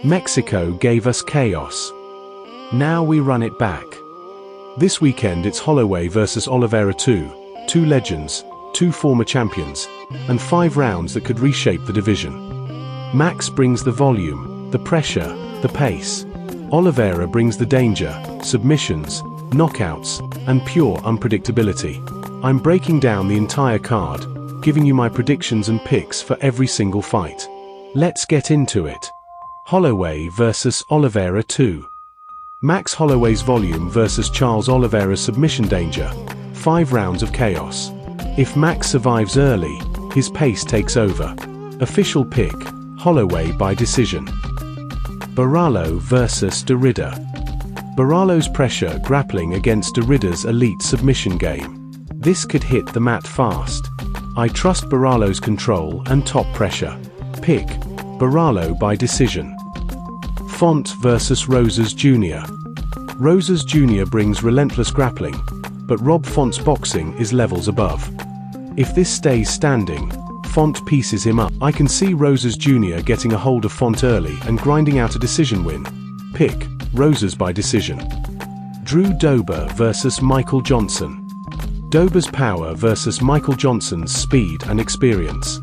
Mexico gave us chaos. Now we run it back. This weekend it's Holloway versus Oliveira 2 legends, 2 former champions, and 5 rounds that could reshape the division. Max brings the volume, the pressure, the pace. Oliveira brings the danger, submissions, knockouts, and pure unpredictability. I'm breaking down the entire card, giving you my predictions and picks for every single fight. Let's get into it. Holloway versus Oliveira 2. Max Holloway's volume versus Charles Oliveira's submission danger. 5 rounds of chaos. If Max survives early, his pace takes over. Official pick, Holloway by decision. Borralho versus Durden. Borralho's pressure grappling against Durden's elite submission game. This could hit the mat fast. I trust Borralho's control and top pressure. Pick, Borralho by decision. Font versus Rosas Jr. Rosas Jr. brings relentless grappling, but Rob Font's boxing is levels above. If this stays standing, Font pieces him up. I can see Rosas Jr. getting a hold of Font early and grinding out a decision win. Pick, Rosas by decision. Drew Dober versus Michael Johnson. Dober's power versus Michael Johnson's speed and experience.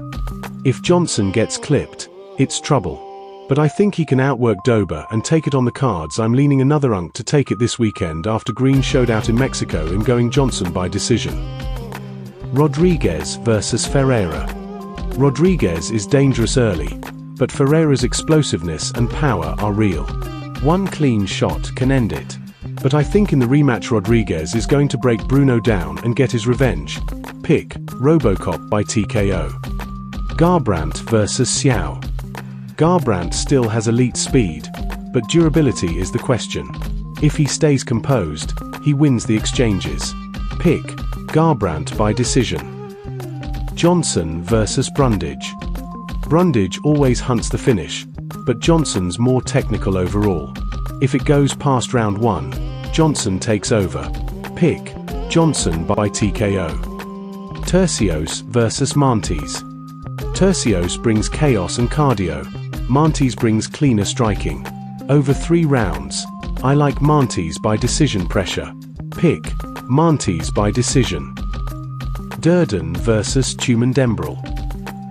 If Johnson gets clipped, it's trouble. But I think he can outwork Dober and take it on the cards. I'm leaning another unk to take it this weekend after Green showed out in Mexico in going Johnson by decision. Rodrigues versus Ferreira. Rodrigues is dangerous early, but Ferreira's explosiveness and power are real. One clean shot can end it. But I think in the rematch Rodrigues is going to break Bruno down and get his revenge. Pick, Robocop by TKO. Garbrandt versus Xiao. Garbrandt still has elite speed, but durability is the question. If he stays composed, he wins the exchanges. Pick, Garbrandt by decision. Johnson versus Brundage. Brundage always hunts the finish, but Johnson's more technical overall. If it goes past round 1, Johnson takes over. Pick, Johnson by TKO. Turcios versus Montes. Turcios brings chaos and cardio. Montes brings cleaner striking. Over 3 rounds, I like Montes by decision pressure. Pick, Montes by decision. Durden versus Tumendemberel.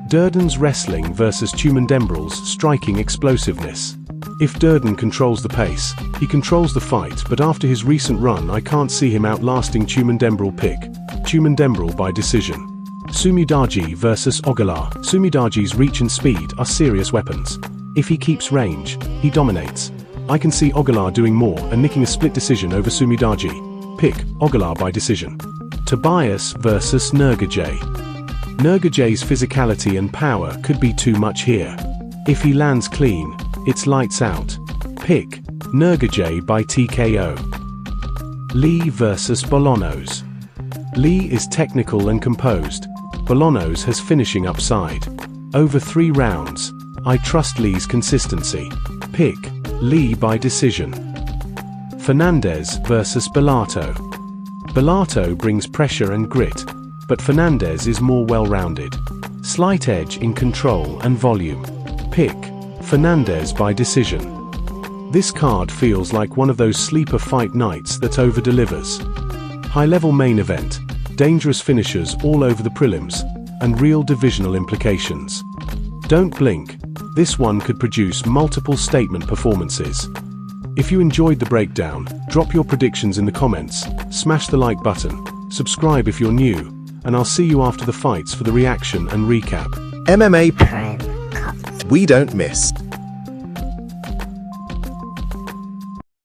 Durden's wrestling versus Tumendemberel's striking explosiveness. If Durden controls the pace, he controls the fight, but after his recent run I can't see him outlasting Tumendemberel. Pick, Tumendemberel by decision. Sumudaerji versus Aguilar. Sumudaerji's reach and speed are serious weapons. If he keeps range, he dominates. I can see Aguilar doing more and nicking a split decision over Sumudaerji. Pick, Aguilar by decision. Tobias versus Nurgazhay. Nurgazhay's physicality and power could be too much here. If he lands clean, it's lights out. Pick, Nurgazhay by TKO. Lee versus Bolaños. Lee is technical and composed. Bolaños has finishing upside. Over 3 rounds, I trust Lee's consistency. Pick, Lee by decision. Fernandez versus Bellato. Bellato brings pressure and grit, but Fernandez is more well-rounded. Slight edge in control and volume. Pick, Fernandez by decision. This card feels like one of those sleeper fight nights that over-delivers. High-level main event, dangerous finishers all over the prelims, and real divisional implications. Don't blink, this one could produce multiple statement performances. If you enjoyed the breakdown, drop your predictions in the comments, smash the like button, subscribe if you're new, and I'll see you after the fights for the reaction and recap. MMA we don't miss.